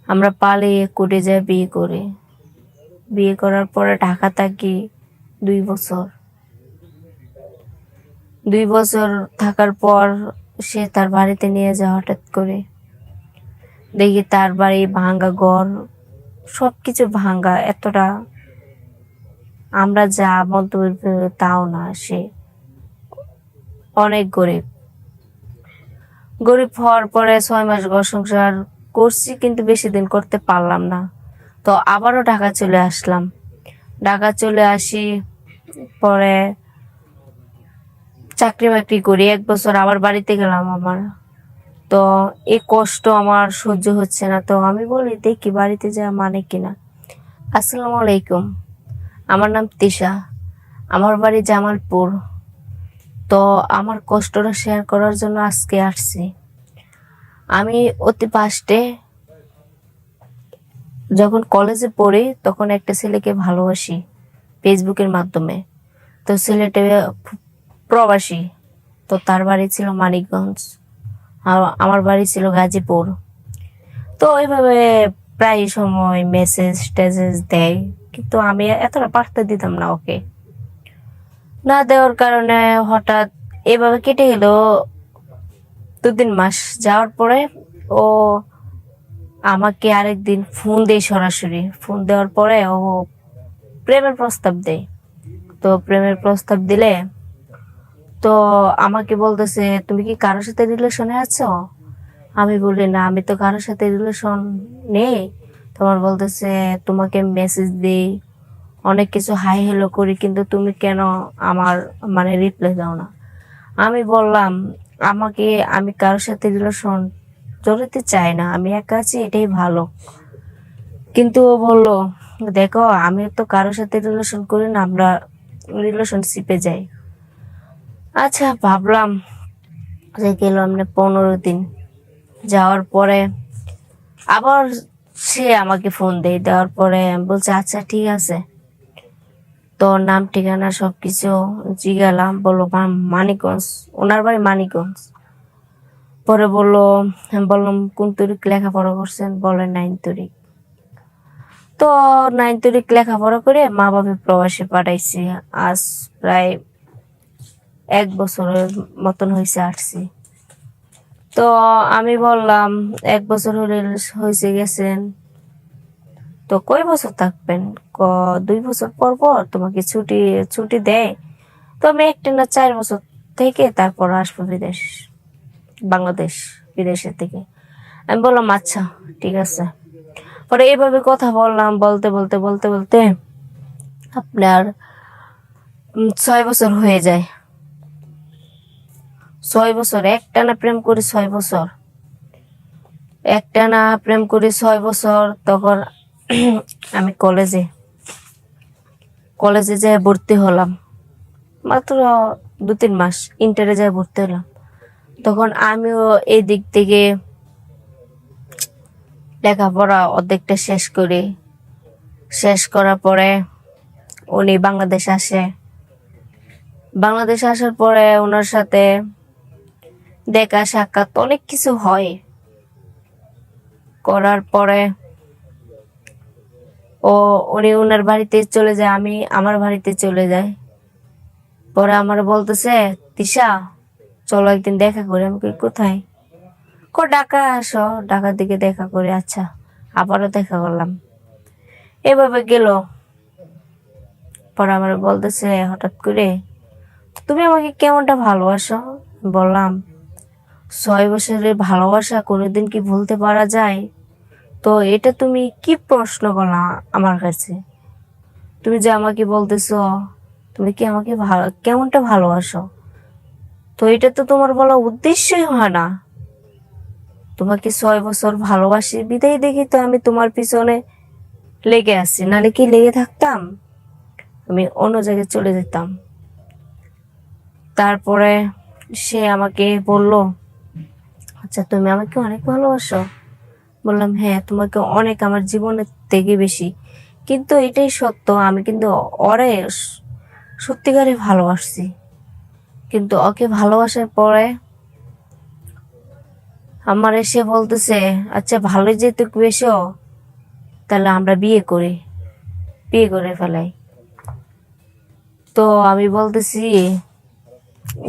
আমরা পালিয়ে কোর্টে যাই বিয়ে করে। বিয়ে করার পরে ঢাকা থাকি 2 বছর। 2 বছর থাকার পর সে তার বাড়িতে নিয়ে যায়। হঠাৎ করে দেখি তার বাড়ি ভাঙ্গা ঘর, সবকিছু ভাঙ্গা। এতটা আমরা যা মধ্যবিত্ত তাও না, সে অনেক গরিব। গরিব হওয়ার পরে 6 মাস ঘর সংসার করছি, কিন্তু বেশি দিন করতে পারলাম না। তো আবারও ঢাকা চলে আসলাম। ঢাকা চলে আসি, পরে চাকরি বাকরি করি। 1 বছর আবার বাড়িতে গেলাম আমার। তো এই কষ্ট আমার সহ্য হচ্ছে না। তো আমি বলি দেখি বাড়িতে যা মানে কিনা। আসসালামু আলাইকুম, আমার নাম তিশা, আমার বাড়ি জামালপুর। তো আমার কষ্টটা শেয়ার করার জন্য আজকে আসছি। আমি অতি পাস্টে যখন কলেজে পড়ি তখন একটা ছেলেকে ভালোবাসি ফেসবুকের মাধ্যমে। তো ছেলেটা প্রবাসী। তো তার বাড়ি ছিল মানিকগঞ্জ, আর আমার বাড়ি ছিল গাজীপুর। তো এইভাবে প্রায় সময় মেসেজ টেসেজ দেয়, কিন্তু আমি এতটা পাত্তা দিতাম না ওকে। না দেওয়ার কারণে হঠাৎ এভাবে কেটে গেল 2-3 মাস। যাওয়ার পরে ও আমাকে আরেকদিন ফোন দেয়, সরাসরি ফোন দেওয়ার পরে ও প্রেমের প্রস্তাব দেয়। তো প্রেমের প্রস্তাব দিলে তো আমাকে বলতেছে তুমি কি কারোর সাথে রিলেশনে আছো? আমি বলি না, আমি তো কারোর সাথে রিলেশন নেই। তোমার বলতেছে তোমাকে মেসেজ দিই, অনেক কিছু হাই হ্যালো করি, কিন্তু তুমি কেন আমার মানে রিপ্লাই দাও না? আমি বললাম আমি কারোর সাথে রিলেশন জড়াতে চাই না, আমি একা আছি, এটাই ভালো। কিন্তু ও বললো দেখো আমি তো কারোর সাথে রিলেশন করি না, আমরা রিলেশনশিপে যাই। আচ্ছা ভাবলাম যে গেল আমরা 15 দিন। যাওয়ার পরে আবার সে আমাকে ফোন দেয়, দেওয়ার পরে আমি বলছি আচ্ছা ঠিক আছে। তো নাম ঠিকানা সবকিছু জিজ্ঞালাম, বললো মানিকগঞ্জ, ওনার বাড়ি মানিকগঞ্জ। পরে বললো, আমি বললাম কোন তারিখ লেখাপড়া করছেন? বলে 9 তারিখ। তো 9 তারিখ লেখাপড়া করে মা বাবা প্রবাসে পাঠাইছি। আজ প্রায় 1 বছরের মতন হয়েছে আসছি। তো আমি বললাম 1 বছর হয়েছে গেছেন, তো কয় বছর থাকবেন? 2 বছর পর পর তোমাকে ছুটি ছুটি দেয়, তো আমি একটানা 4 বছর থেকে তারপর আসবো বিদেশ, বাংলাদেশ, বিদেশের থেকে। আমি বললাম আচ্ছা ঠিক আছে। পরে এইভাবে কথা বললাম, বলতে বলতে বলতে বলতে আপনার 6 বছর হয়ে যায়। 6 বছর একটানা প্রেম করি, 6 বছর একটানা প্রেম করি 6 বছর। তখন আমি কলেজে কলেজে যেয়ে ভর্তি হলাম, মাত্র 2-3 মাস ইন্টারে যেয়ে ভর্তি হলাম। তখন আমিও এই দিক থেকে লেখাপড়া অর্ধেকটা শেষ করি। শেষ করার পরে উনি বাংলাদেশ আসে। বাংলাদেশ আসার পরে ওনার সাথে দেখা সাক্ষাৎ অনেক কিছু হয়। করার পরে উনি ওনার বাড়িতে চলে যায়, আমি আমার বাড়িতে চলে যাই। পরে আমার বলতেছে তিশা চলো একদিন দেখা করি। আমি কই কোথায়? ঢাকা আসো, ঢাকার দিকে দেখা করি। আচ্ছা, আবারও দেখা করলাম। এভাবে গেল। পরে আমার বলতেছে হঠাৎ করে তুমি আমাকে কেমনটা ভালোবাসো? বললাম 6 বছরের ভালোবাসা কোনোদিন কি ভুলতে পারা যায়? তো এটা তুমি কি প্রশ্ন করলা আমার কাছে? তুমি যে আমাকে বলতেছো তুমি কি আমাকে কেমনটা ভালোবাসো, তো এটা তো তোমার বলা উদ্দেশ্যই হয় না। তোমাকে 6 বছর ভালোবাসি বিদায় দেখি তো আমি তোমার পিছনে লেগে আছি, নালে কি লেগে থাকতাম? আমি অন্য জায়গায় চলে যেতাম। তারপরে সে আমাকে বলল আচ্ছা তুমি আমাকে অনেক ভালোবাসো? বললাম হ্যাঁ তোমাকে অনেক, আমার জীবনের থেকে বেশি। কিন্তু এটাই সত্য, আমি কিন্তু ওরে সত্যিকারে ভালোবাসছি। কিন্তু ওকে ভালোবাসার পরে আমার এসে বলতেছে, আচ্ছা ভালোই যেহেতু বেশো, তাহলে আমরা বিয়ে করে ফেলাই। তো আমি বলতেছি,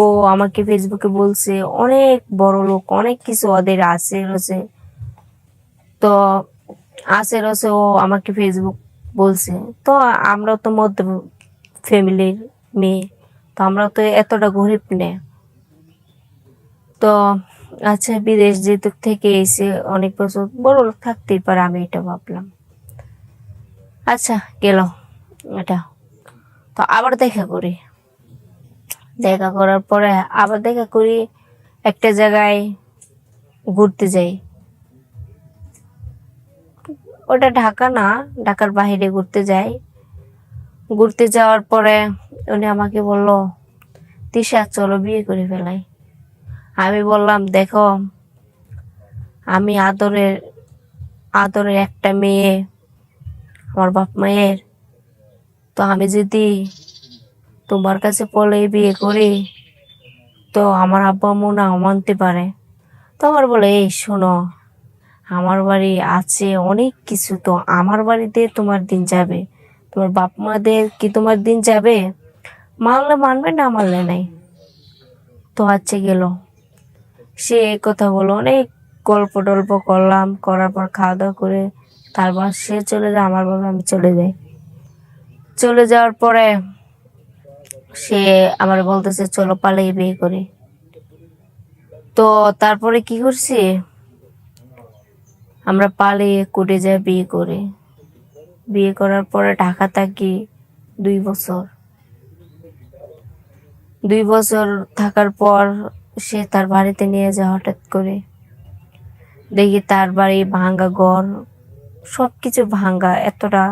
ও আমাকে ফেসবুকে বলছে অনেক বড় লোক, অনেক কিছু ওদের আছে রয়েছে। তো আছে রয়েছে, ও আমাকে ফেসবুক বলছে। তো আমরা তো মধ্য ফ্যামিলির মেয়ে, তো আমরা তো এতটা গরিব নেই। তো আচ্ছা বিদেশ যেহেতু থেকে এসে অনেক বছর, বড় লোক থাকতেই পারে, আমি এটা ভাবলাম। আচ্ছা গেল এটা। তো আবার দেখা করার পরে আবার দেখা করি, একটা জায়গায় ঘুরতে যাই। ওটা ঢাকা না, ঢাকার বাইরে ঘুরতে যাই। ঘুরতে যাওয়ার পরে উনি আমাকে বললো, তিশা চলো বিয়ে করে ফেলাই। আমি বললাম, দেখো আমি আদরের আদরের একটা মেয়ে আমার বাপ মায়ের, তো আমি যদি তোমার কাছে পলে বিয়ে করি, তো আমার আব্বা আম্মু না মানতে পারে। তো আমার বলে, এই শোনো, আমার বাড়ি আছে অনেক কিছু, তো আমার বাড়িতে তোমার দিন যাবে, তোমার বাপ মাদের কি তোমার দিন যাবে? মানলে মানবে, না মানলে নাই। তো আচ্ছা গেল। সে এই কথা বলো, অনেক গল্প টল্প করলাম, করার পর খাওয়া দাওয়া করে তারপর সে চলে যায়, আমার বাবা আমি চলে যাই। চলে যাওয়ার পরে সে আমার বলতেছে, চলো পালিয়ে বিয়ে করি। তো তারপরে কি করছি, আমরা পালিয়ে কোর্টে যাই বিয়ে করে। বিয়ে করার পরে ঢাকা থাকি 2 বছর। 2 বছর থাকার পর সে তার বাড়িতে নিয়ে যায়। হঠাৎ করে দেখি তার বাড়ি ভাঙ্গা ঘর, সবকিছু ভাঙ্গা। এতটা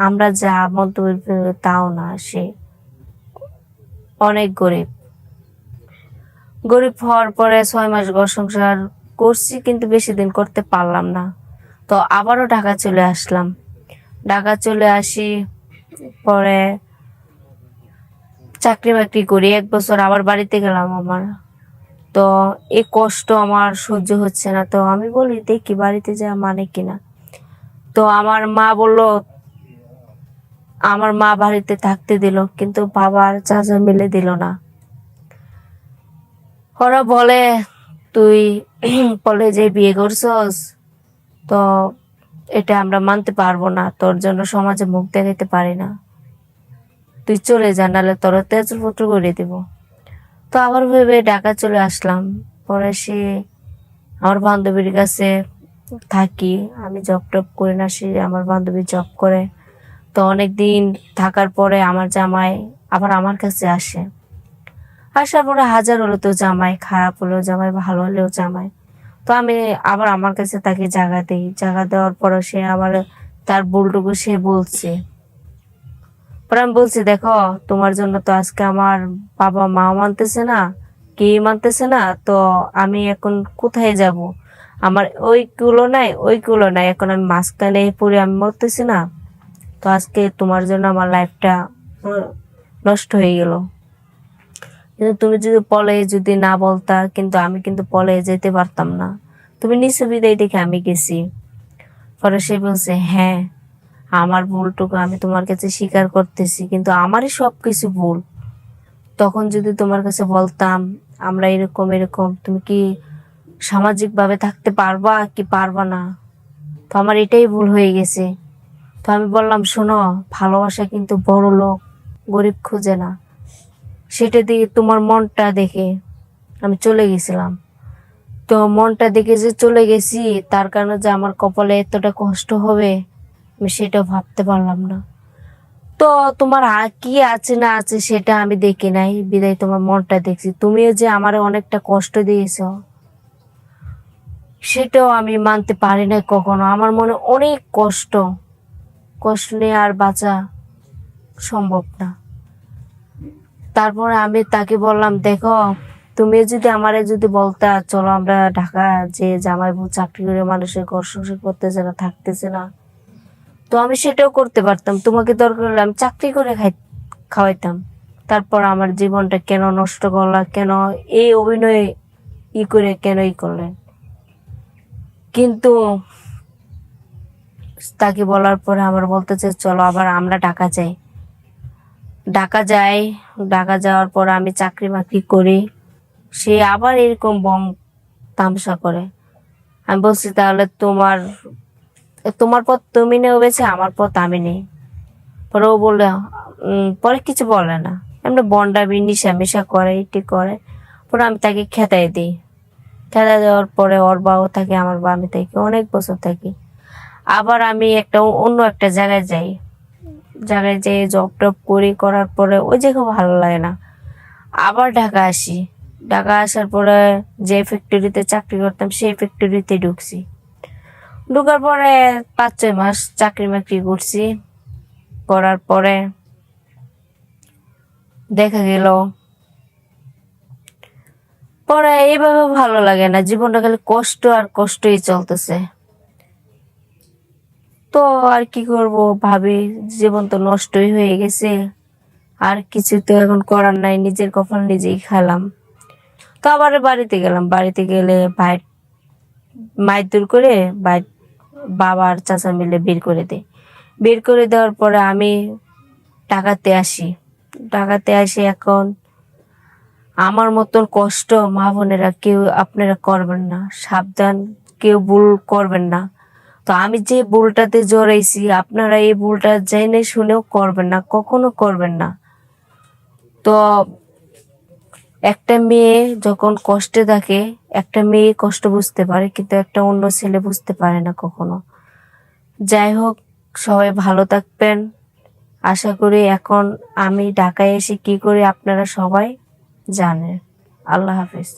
আমরা যা মধ্যবিত্ত তাও না, সে অনেক গরিব। গরিব হওয়ার পরে 6 মাস ঘর সংসার করছি, কিন্তু বেশি দিন করতে পারলাম না। তো আবারও ঢাকা চলে আসলাম। ঢাকা চলে আসি, পরে চাকরি বাকরি করি 1 বছর, আবার বাড়িতে গেলাম আমার। তো এই কষ্ট আমার সহ্য হচ্ছে না। তো আমি বলি, দেখি বাড়িতে যা মানে কিনা। তো আমার মা বাড়িতে থাকতে দিল, কিন্তু বাবার চাচা মিলে দিল না। ওরা বলে, তুই কলেজে বিয়ে করছস, তো এটা আমরা মানতে পারবো না, তোর জন্য সমাজে মুখ দেখাতে পারি না, তুই চলে যা, নাহলে তোর তেজপত্র করে দিব। তো আবার ভেবে ঢাকা চলে আসলাম। পরে সে আমার বান্ধবীর কাছে থাকি, আমি জব টব করি না, সে আমার বান্ধবী জব করে। তো অনেক দিন থাকার পরে আমার জামাই আবার আমার কাছে আসে। আসার পরে হাজার হলো তো জামাই, খারাপ হলেও জামাই, ভালো হলেও জামাই। তো আমি আবার আমার কাছে তাকে জায়গা দিই। জায়গা দেওয়ার পরে সে আবার তার ভুলটুকু সে বলছে। পরে আমি বলছি, দেখো তোমার জন্য তো আজকে আমার বাবা মা মানতেছে না, কে মানতেছে না, তো আমি এখন কোথায় যাব? আমার ওইগুলো নাই, এখন আমি মাঝখানে পড়ে আমি মরতেছি না। তো আজকে তোমার জন্য আমার লাইফটা নষ্ট হয়ে গেল। কিন্তু তুমি যদি না বলতা, কিন্তু আমি কিন্তু পলায়ে যেতে পারতাম না। তুমি নিচে বিদায় দেখে আমি গেছি। পরে সে বলছে, হ্যাঁ আমার ভুলটুকু আমি তোমার কাছে স্বীকার করতেছি, কিন্তু আমারই সবকিছু ভুল। তখন যদি তোমার কাছে বলতাম আমরা এরকম এরকম, তুমি কি সামাজিক ভাবে থাকতে পারবা কি পারবা না? তো আমার এটাই ভুল হয়ে গেছে। তো আমি বললাম, শোনো, ভালোবাসা কিন্তু বড় লোক গরিব খুঁজে না। সেটা দিয়ে তোমার মনটা দেখে আমি চলে গেছিলাম। তো মনটা দেখে যে চলে গেছি, তার কারণে যে আমার কপালে এতটা কষ্ট হবে আমি সেটা ভাবতে পারলাম না। তো তোমার কি আছে না আছে সেটা আমি দেখি নাই, বিদায় তোমার মনটা দেখছি। তুমিও যে আমার অনেকটা কষ্ট দিয়েছো, সেটাও আমি মানতে পারি না কখনো। আমার মনে অনেক কষ্ট, কষ্ট নিয়ে আর বাঁচা সম্ভব না। তারপরে আমি তাকে বললাম, দেখো তুমি যদি আমারে যদি বলতা, চলো আমরা ঢাকা যে জামাই বউ চাকরি করে মানুষের ঘর সংসার করতেছে না, থাকতেছে না, তো আমি সেটাও করতে পারতাম। তোমাকে দরকার হলে আমি চাকরি করে খাওয়াইতাম। তারপর আমার জীবনটা কেন নষ্ট করলা, কেন এই অভিনয়ে করে কেন করলেন? কিন্তু তাকে বলার পরে আমার বলতেছে চলো আবার আমরা ঢাকা যাই। ঢাকা যাই, ঢাকা যাওয়ার পর আমি চাকরি বাকরি করি। সে আবার এরকম বং তামসা করে। আমি বলছি তাহলে তোমার তোমার পথ তুমি নেবেছে, আমার পথ আমি নেই। পরে ও বললে পরে কিছু বলে না, এমনি বন্ডাবি নিশা মিশা করে এটি করে। পরে আমি তাকে খেতাই দিই। খেতা দেওয়ার পরে ওর বাবা থাকে, আমার বা আমি থাকি, অনেক বছর থাকি। আবার আমি অন্য একটা জায়গায় যাই। জায়গায় যেয়ে জব টব করি, করার পরে ওই জায়গা ভালো লাগে না। আবার ঢাকা আসি। ঢাকা আসার পরে যে ফ্যাক্টরিতে চাকরি করতাম সেই ফ্যাক্টরিতে ঢুকছি। ঢোকার পরে 5-6 মাস চাকরি বাকরি করছি। করার পরে দেখা গেল পরে এইভাবে ভালো লাগে না, জীবনটা খালি কষ্ট আর কষ্টই চলতেছে। তো আর কি করব, ভাবি জীবন তো নষ্টই হয়ে গেছে, আর কিছু তো এখন করার নাই, নিজের কপাল নিজেই খেলাম। তো আবার বাড়িতে গেলাম। বাড়িতে গেলে ভাই মারধর করে ভাই বাবা আর চাচা মিলে বের করে দেয়। বের করে দেওয়ার পরে আমি ঢাকাতে আসি। ঢাকাতে আসি, এখন আমার মতন কষ্ট মা বোনেরা কেউ আপনারা করবেন না, সাবধান, কেউ ভুল করবেন না। তো আমি যে ভুলটাতে জড়াইছি আপনারা এই ভুলটা জেনে শুনেও করবেন না, কখনো করবেন না। তো একটা মেয়ে যখন কষ্টে থাকে, একটা মেয়ে কষ্ট বুঝতে পারে, কিন্তু একটা অন্য ছেলে বুঝতে পারে না কখনো। যাই হোক, সবাই ভালো থাকবেন। আশা করি এখন আমি ঢাকায় এসে কি করি আপনারা সবাই জানেন। আল্লাহ হাফেজ।